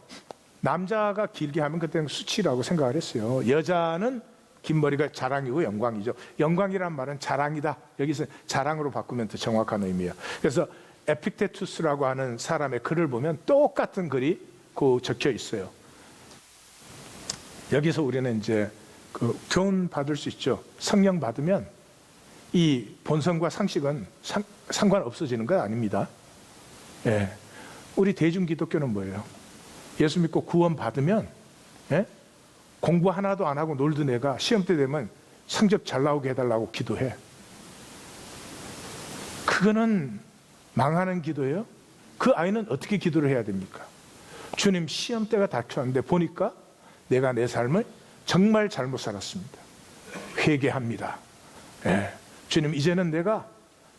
남자가 길게 하면 그때는 수치라고 생각을 했어요. 여자는 긴 머리가 자랑이고 영광이죠. 영광이란 말은 자랑이다. 여기서 자랑으로 바꾸면 더 정확한 의미예요. 그래서 에픽테투스라고 하는 사람의 글을 보면 똑같은 글이 그 적혀 있어요. 여기서 우리는 이제 그 교훈 받을 수 있죠. 성령 받으면 이 본성과 상식은 상관 없어지는 건 아닙니다. 예. 우리 대중 기독교는 뭐예요? 예수 믿고 구원 받으면, 예? 공부 하나도 안 하고 놀던 애가 시험 때 되면 성적 잘 나오게 해달라고 기도해. 그거는 망하는 기도예요. 그 아이는 어떻게 기도를 해야 됩니까? 주님, 시험 때가 닥쳤는데 보니까 내가 내 삶을 정말 잘못 살았습니다. 회개합니다. 예. 주님, 이제는 내가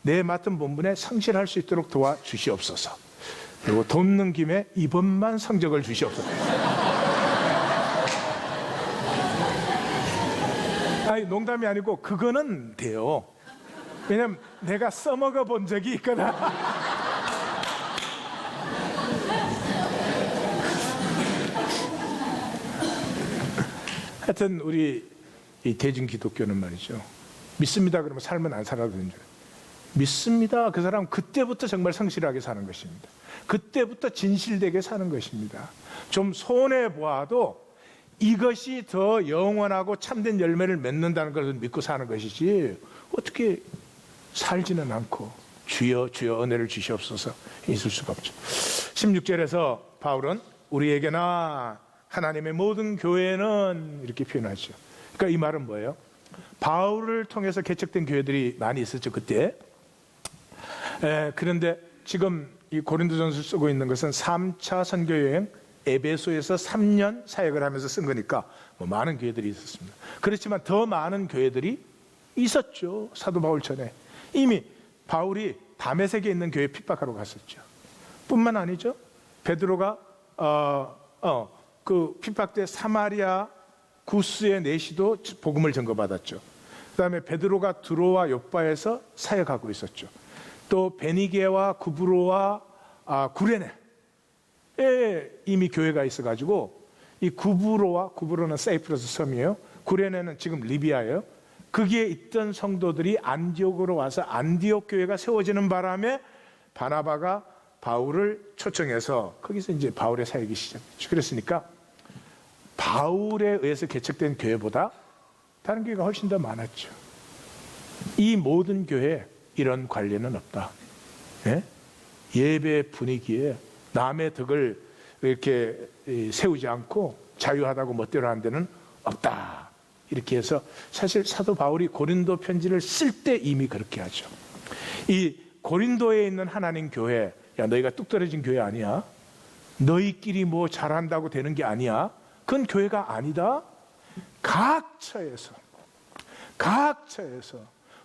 내 맡은 본분에 성실할 수 있도록 도와주시옵소서. 그리고 돕는 김에 이번만 성적을 주시옵소서. 아니, 농담이 아니고 그거는 돼요. 왜냐면 내가 써먹어 본 적이 있거든. 하여튼 우리 이 대중 기독교는 말이죠. 믿습니다 그러면 삶은 안 살아도 되는 줄. 믿습니다. 그 사람은 그때부터 정말 성실하게 사는 것입니다. 그때부터 진실되게 사는 것입니다. 좀 손해보아도 이것이 더 영원하고 참된 열매를 맺는다는 것을 믿고 사는 것이지 어떻게 살지는 않고 주여 주여 은혜를 주시옵소서 있을 수가 없죠. 16절에서 바울은 우리에게나 하나님의 모든 교회는 이렇게 표현하죠. 그러니까 이 말은 뭐예요? 바울을 통해서 개척된 교회들이 많이 있었죠, 그때. 그런데 지금 이 고린도전서를 쓰고 있는 것은 3차 선교여행 에베소에서 3년 사역을 하면서 쓴 거니까 뭐 많은 교회들이 있었습니다. 그렇지만 더 많은 교회들이 있었죠. 사도 바울 전에 이미 바울이 다메섹에 있는 교회 핍박하러 갔었죠. 뿐만 아니죠. 베드로가 그 핍박대 사마리아 구스의 내시도 복음을 전거받았죠. 그 다음에 베드로가 드로와 욥바에서 사역하고 있었죠. 또 베니게와 구브로와 구레네에 이미 교회가 있어가지고 이 구브로는 사이프러스 섬이에요. 구레네는 지금 리비아예요. 거기에 있던 성도들이 안디옥으로 와서 안디옥 교회가 세워지는 바람에 바나바가 바울을 초청해서 거기서 이제 바울의 사역이 시작됐죠. 그랬으니까 바울에 의해서 개척된 교회보다 다른 교회가 훨씬 더 많았죠. 이 모든 교회에 이런 관리는 없다. 예? 예배 분위기에 남의 덕을 이렇게 세우지 않고 자유하다고 멋대로 하는 데는 없다. 이렇게 해서 사실 사도 바울이 고린도 편지를 쓸 때 이미 그렇게 하죠. 이 고린도에 있는 하나님 교회, 야 너희가 뚝 떨어진 교회 아니야? 너희끼리 뭐 잘한다고 되는 게 아니야? 그건 교회가 아니다. 각 처에서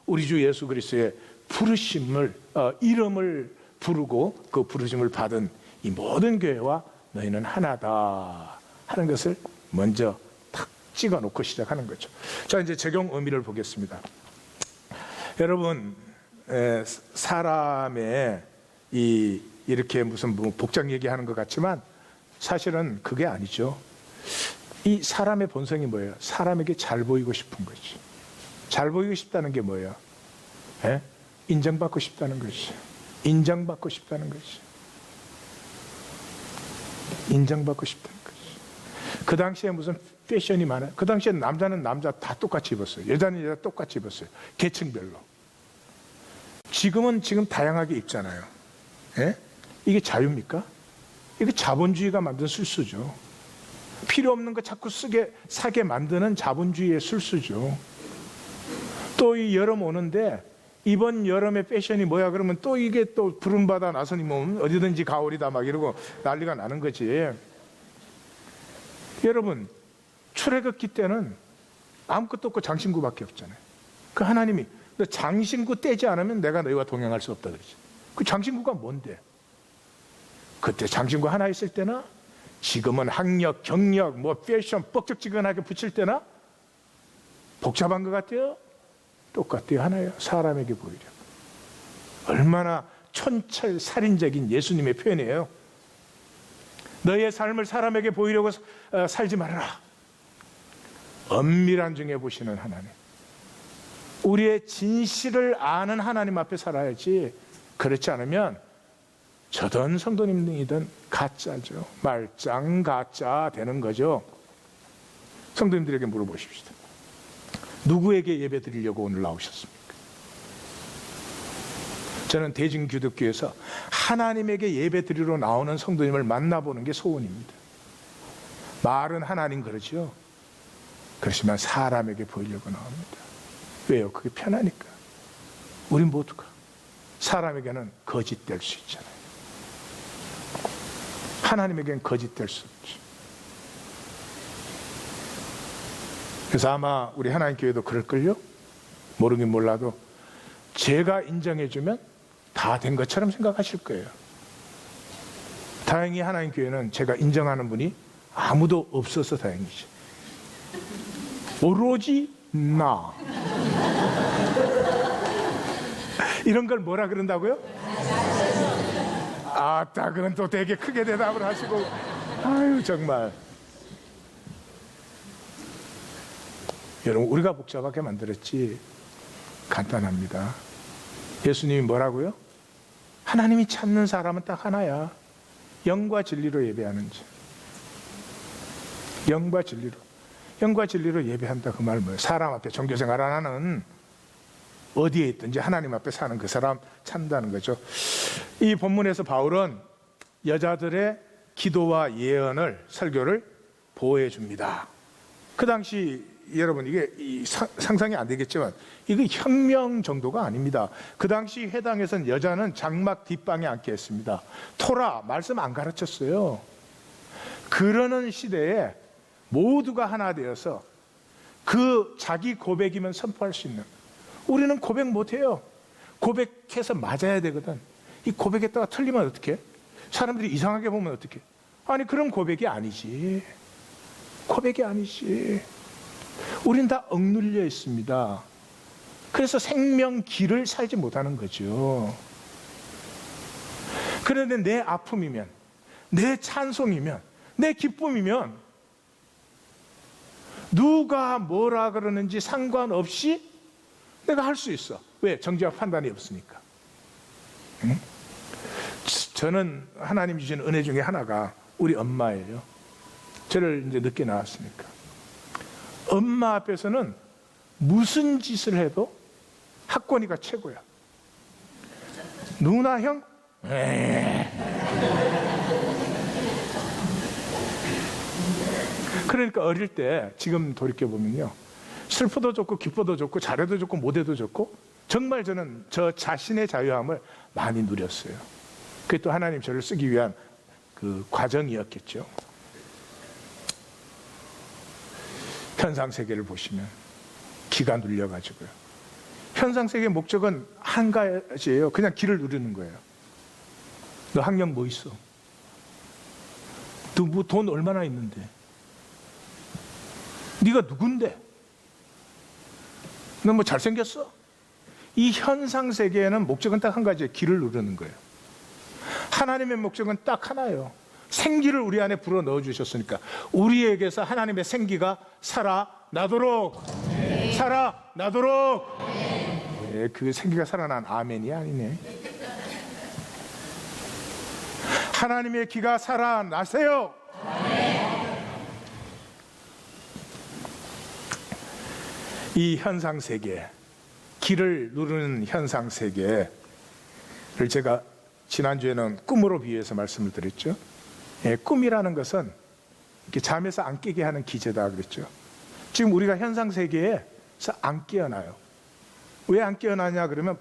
우리 주 예수 그리스도의 부르심을 이름을 부르고 그 부르심을 받은 이 모든 교회와 너희는 하나다 하는 것을 먼저 탁 찍어놓고 시작하는 거죠. 자, 이제 적용 의미를 보겠습니다. 여러분, 사람의 이렇게 무슨 복장 얘기하는 것 같지만 사실은 그게 아니죠. 이 사람의 본성이 뭐예요? 사람에게 잘 보이고 싶은 거지. 잘 보이고 싶다는 게 뭐예요? 인정받고 싶다는 것이. 인정받고 싶다는 것이. 인정받고 싶다는 것이. 그 당시에 무슨 패션이 많아요. 그 당시에 남자는 남자 다 똑같이 입었어요. 여자는 여자 똑같이 입었어요. 계층별로. 지금 다양하게 입잖아요. 이게 자유입니까? 이게 자본주의가 만든 술수죠. 필요 없는 거 자꾸 사게 만드는 자본주의의 술수죠. 또 이 여름 오는데 이번 여름의 패션이 뭐야 그러면 또 이게 또 부름받아 나선이 몸 어디든지 가오리다 막 이러고 난리가 나는 거지. 여러분, 출애굽기 때는 아무것도 없고 장신구밖에 없잖아요. 그 하나님이 너 장신구 떼지 않으면 내가 너희와 동행할 수 없다 그러지. 그 장신구가 뭔데? 그때 장신구 하나 있을 때나 지금은 학력, 경력, 뭐 패션 뻑적지근하게 붙일 때나 복잡한 것 같아요? 똑같아요. 하나예요. 사람에게 보이려. 얼마나 촌철살인적인 예수님의 표현이에요. 너의 삶을 사람에게 보이려고 살지 말아라. 엄밀한 중에 보시는 하나님. 우리의 진실을 아는 하나님 앞에 살아야지. 그렇지 않으면 저던 성도님이든 가짜죠. 말짱 가짜 되는 거죠. 성도님들에게 물어보십시다. 누구에게 예배 드리려고 오늘 나오셨습니까? 저는 대중기독교에서 하나님에게 예배 드리러 나오는 성도님을 만나보는 게 소원입니다. 말은 하나님 그러죠. 그렇지만 사람에게 보이려고 나옵니다. 왜요? 그게 편하니까. 우리 모두가 사람에게는 거짓될 수 있잖아요. 하나님에게는 거짓될 수 없죠. 그래서 아마 우리 하나님 교회도 그럴걸요? 모르긴 몰라도 제가 인정해주면 다 된 것처럼 생각하실 거예요. 다행히 하나님 교회는 제가 인정하는 분이 아무도 없어서 다행이죠. 오로지 나. 이런 걸 뭐라 그런다고요? 아따, 그건 또 되게 크게 대답을 하시고, 아유 정말. 여러분, 우리가 복잡하게 만들었지 간단합니다. 예수님이 뭐라고요? 하나님이 찾는 사람은 딱 하나야. 영과 진리로 예배하는 자. 영과 진리로. 영과 진리로 예배한다. 그 말 뭐예요? 사람 앞에 종교생활 안 하는, 어디에 있든지 하나님 앞에 사는 그 사람 찾는다는 거죠. 이 본문에서 바울은 여자들의 기도와 예언을, 설교를 보호해 줍니다. 그 당시 여러분, 이게 상상이 안 되겠지만 이게 혁명 정도가 아닙니다. 그 당시 회당에서는 여자는 장막 뒷방에 앉게 했습니다. 토라, 말씀 안 가르쳤어요. 그러는 시대에 모두가 하나 되어서 그 자기 고백이면 선포할 수 있는, 우리는 고백 못해요. 고백해서 맞아야 되거든. 이 고백했다가 틀리면 어떡해? 사람들이 이상하게 보면 어떡해? 아니, 그런 고백이 아니지. 고백이 아니지. 우린 다 억눌려 있습니다. 그래서 생명길을 살지 못하는 거죠. 그런데 내 아픔이면, 내 찬송이면, 내 기쁨이면 누가 뭐라 그러는지 상관없이 내가 할 수 있어. 왜? 정죄와 판단이 없으니까. 응? 저는 하나님 주신 은혜 중에 하나가 우리 엄마예요. 저를 이제 늦게 낳았으니까. 엄마 앞에서는 무슨 짓을 해도 학권이가 최고야. 누나, 형? 그러니까 어릴 때 지금 돌이켜보면요, 슬퍼도 좋고 기뻐도 좋고 잘해도 좋고 못해도 좋고, 정말 저는 저 자신의 자유함을 많이 누렸어요. 그게 또 하나님 저를 쓰기 위한 그 과정이었겠죠. 현상세계를 보시면 기가 눌려가지고요. 현상세계의 목적은 한 가지예요. 그냥 기를 누리는 거예요. 너 학력 뭐 있어? 너 뭐 돈 얼마나 있는데? 네가 누군데? 너 뭐 잘생겼어? 이 현상세계에는 목적은 딱 한 가지예요. 기를 누르는 거예요. 하나님의 목적은 딱 하나예요. 생기를 우리 안에 불어 넣어 주셨으니까 우리에게서 하나님의 생기가 살아나도록, 살아나도록. 그 생기가 살아난 아멘이 아니네. 하나님의 기가 살아나세요. 이 현상세계, 기를 누르는 현상세계를 제가 지난주에는 꿈으로 비유해서 말씀을 드렸죠. 꿈이라는 것은 이렇게 잠에서 안 깨게 하는 기제다 그랬죠. 지금 우리가 현상세계에서 안 깨어나요. 왜 안 깨어나냐 그러면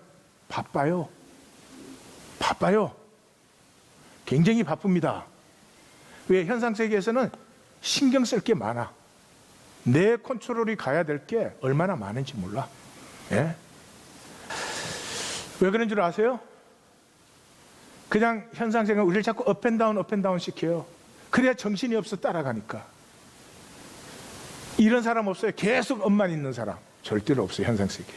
바빠요. 바빠요. 굉장히 바쁩니다. 왜? 현상세계에서는 신경 쓸 게 많아. 내 컨트롤이 가야 될 게 얼마나 많은지 몰라. 예? 왜 그런 줄 아세요? 그냥 현상세계는 우리를 자꾸 업앤다운 시켜요. 그래야 정신이 없어 따라가니까. 이런 사람 없어요? 계속 업만 있는 사람 절대로 없어요. 현상세계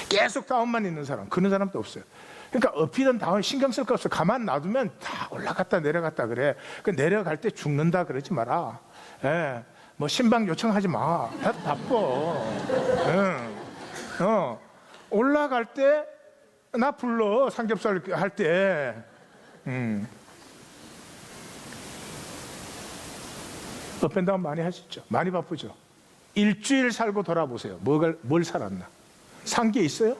계속 다운만 있는 사람, 그런 사람도 없어요. 그러니까 업이든 다운 신경 쓸 거 없어. 가만 놔두면 다 올라갔다 내려갔다 그래. 그 내려갈 때 죽는다 그러지 마라. 예. 뭐 신방 요청하지 마. 다 바빠. 올라갈 때 나 불러. 삼겹살 할 때. 업앤다운 많이 하시죠. 많이 바쁘죠. 일주일 살고 돌아보세요. 뭘 살았나? 산 게 있어요?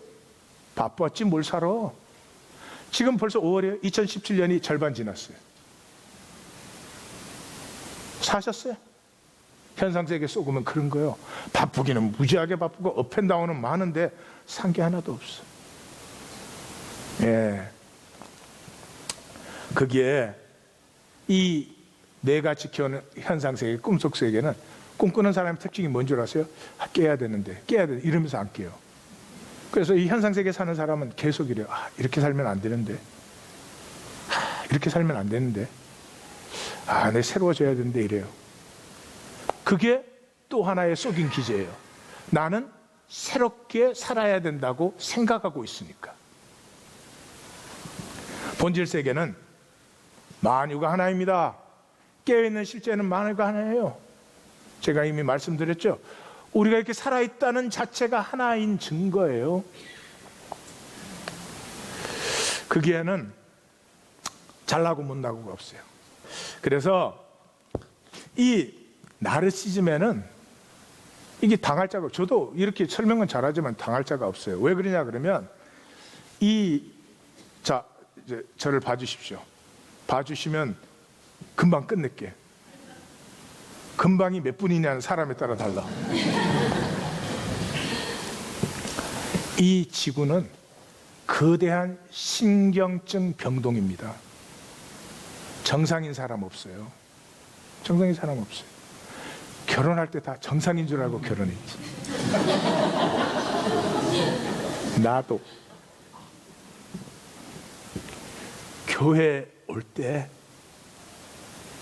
바빴지 뭘 살아. 지금 벌써 5월이에요. 2017년이 절반 지났어요. 사셨어요? 현상세계 속으면 그런 거예요. 바쁘기는 무지하게 바쁘고 업앤다운은 많은데 산 게 하나도 없어. 예. 거기에 이 내가 지켜오는 현상세계, 꿈속세계는 꿈꾸는 사람의 특징이 뭔 줄 아세요? 깨야 되는데 이러면서 안 깨요. 그래서 이 현상세계 사는 사람은 계속 이래요. 이렇게 살면 안 되는데, 이렇게 살면 안 되는데, 내 새로워져야 되는데 이래요. 그게 또 하나의 속인 기제예요. 나는 새롭게 살아야 된다고 생각하고 있으니까. 본질 세계는 만유가 하나입니다. 깨어있는 실제는 만유가 하나예요. 제가 이미 말씀드렸죠. 우리가 이렇게 살아있다는 자체가 하나인 증거예요. 거기에는 잘나고 못나고가 없어요. 그래서 이 나르시즘에는 이게 당할 자가, 저도 이렇게 설명은 잘하지만 당할 자가 없어요. 왜 그러냐 그러면 자, 이제 저를 봐주십시오. 봐주시면 금방 끝낼게. 금방이 몇 분이냐는 사람에 따라 달라. 이 지구는 거대한 신경증 병동입니다. 정상인 사람 없어요. 정상인 사람 없어요. 결혼할 때 다 정상인 줄 알고 결혼했지. 나도 교회 올 때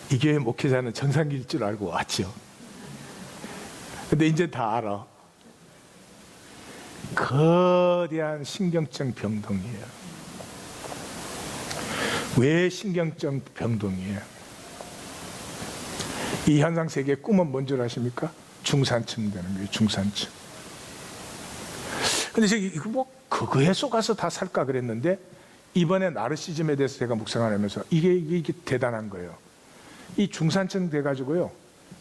이 교회 목회자는 정상일 줄 알고 왔죠. 근데 이제 다 알아. 거대한 신경증 병동이에요. 왜 신경증 병동이에요? 이 현상 세계의 꿈은 뭔 줄 아십니까? 중산층 되는 거예요. 중산층. 근데 이거 그거에 속아서 다 살까 그랬는데 이번에 나르시즘에 대해서 제가 묵상하면서 이게 대단한 거예요. 이 중산층 돼가지고요,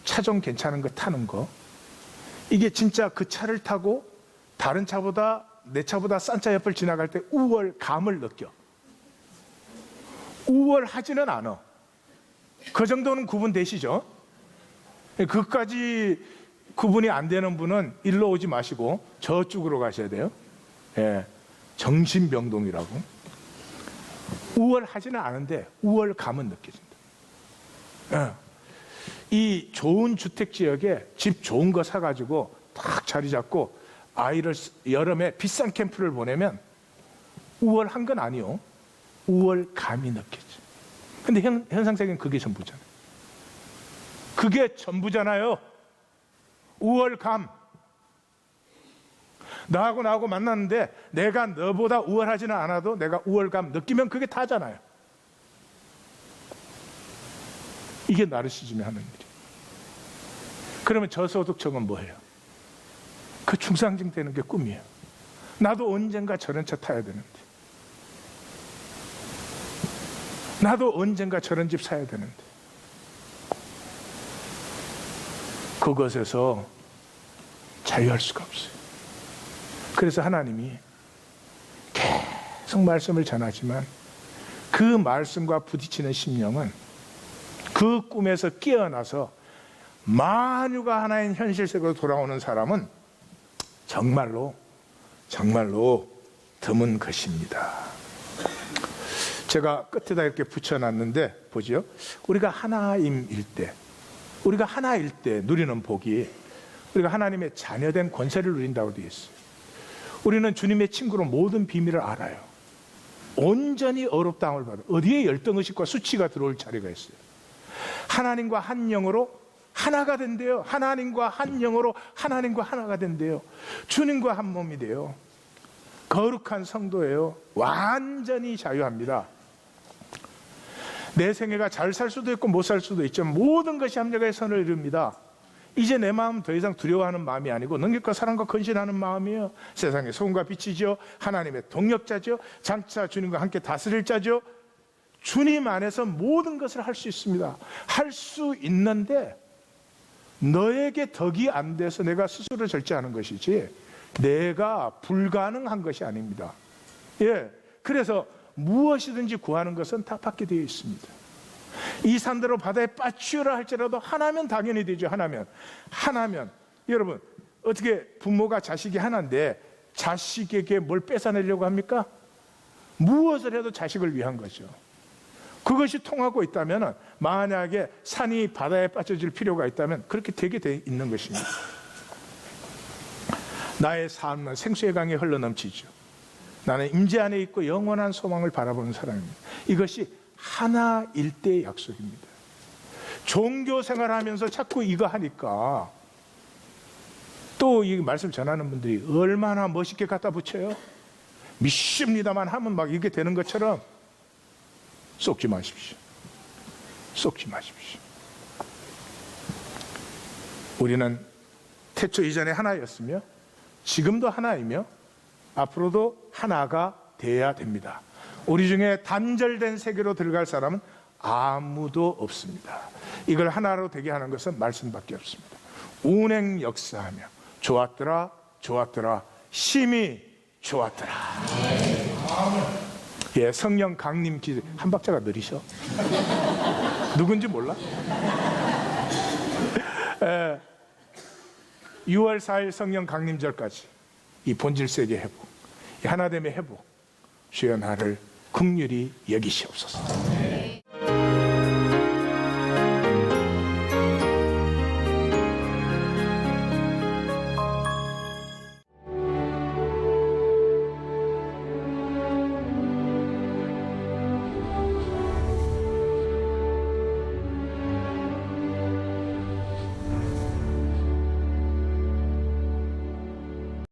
차 좀 괜찮은 거 타는 거, 이게 진짜 그 차를 타고 다른 차보다, 내 차보다 싼 차 옆을 지나갈 때 우월감을 느껴. 우월하지는 않아. 그 정도는 구분되시죠? 그까지 구분이 안 되는 분은 일로 오지 마시고 저쪽으로 가셔야 돼요. 예, 정신병동이라고. 우월하지는 않은데 우월감은 느껴진다. 예. 이 좋은 주택지역에 집 좋은 거 사가지고 딱 자리 잡고 아이를 여름에 비싼 캠프를 보내면 우월한 건 아니요. 우월감이 느껴져. 근데 현상세계는 그게 전부잖아요. 그게 전부잖아요. 우월감. 나하고 만났는데 내가 너보다 우월하지는 않아도 내가 우월감 느끼면 그게 다잖아요. 이게 나르시즘이 하는 일이에요. 그러면 저소득층은 뭐예요? 그 중상층 되는 게 꿈이에요. 나도 언젠가 저런 차 타야 되는데, 나도 언젠가 저런 집 사야 되는데, 그것에서 자유할 수가 없어요. 그래서 하나님이 계속 말씀을 전하지만 그 말씀과 부딪히는 심령은 그 꿈에서 깨어나서 만유가 하나인 현실 세계로 돌아오는 사람은 정말로 드문 것입니다. 제가 끝에다 이렇게 붙여놨는데 보지요. 우리가 하나일 때 누리는 복이 우리가 하나님의 자녀된 권세를 누린다고 되어 있어요. 우리는 주님의 친구로 모든 비밀을 알아요. 온전히 어렵다함을 받아. 어디에 열등의식과 수치가 들어올 자리가 있어요. 하나님과 한 영으로 하나가 된대요. 하나님과 한 영으로 하나님과 하나가 된대요. 주님과 한 몸이 돼요. 거룩한 성도예요. 완전히 자유합니다. 내 생애가 잘 살 수도 있고 못 살 수도 있지만 모든 것이 합력의 선을 이룹니다. 이제 내 마음은 더 이상 두려워하는 마음이 아니고 능력과 사랑과 근신하는 마음이에요. 세상의 소금과 빛이죠. 하나님의 동력자죠. 장차 주님과 함께 다스릴 자죠. 주님 안에서 모든 것을 할 수 있습니다. 할 수 있는데 너에게 덕이 안 돼서 내가 스스로 절제하는 것이지 내가 불가능한 것이 아닙니다. 예, 그래서 무엇이든지 구하는 것은 다 받게 되어 있습니다. 이 산들을 바다에 빠치우라 할지라도 하나면 당연히 되죠. 하나면 여러분, 어떻게 부모가 자식이 하나인데 자식에게 뭘 뺏어내려고 합니까? 무엇을 해도 자식을 위한 거죠. 그것이 통하고 있다면, 만약에 산이 바다에 빠져질 필요가 있다면 그렇게 되게 돼 있는 것입니다. 나의 삶은 생수의 강이 흘러넘치죠. 나는 임재 안에 있고 영원한 소망을 바라보는 사람입니다. 이것이 하나일 때의 약속입니다. 종교 생활하면서 자꾸 이거 하니까 또 이 말씀 전하는 분들이 얼마나 멋있게 갖다 붙여요. 믿습니다만 하면 막 이게 되는 것처럼 속지 마십시오. 속지 마십시오. 우리는 태초 이전에 하나였으며 지금도 하나이며 앞으로도 하나가 되어야 됩니다. 우리 중에 단절된 세계로 들어갈 사람은 아무도 없습니다. 이걸 하나로 되게 하는 것은 말씀밖에 없습니다. 운행 역사하며 좋았더라 좋았더라 심히 좋았더라. 예, 성령 강림 기도. 한 박자가 느리셔. 누군지 몰라? 6월 4일 성령 강림절까지 이 본질 세계 회복, 이 하나됨의 회복, 주여 나를 긍휼히 여기시옵소서.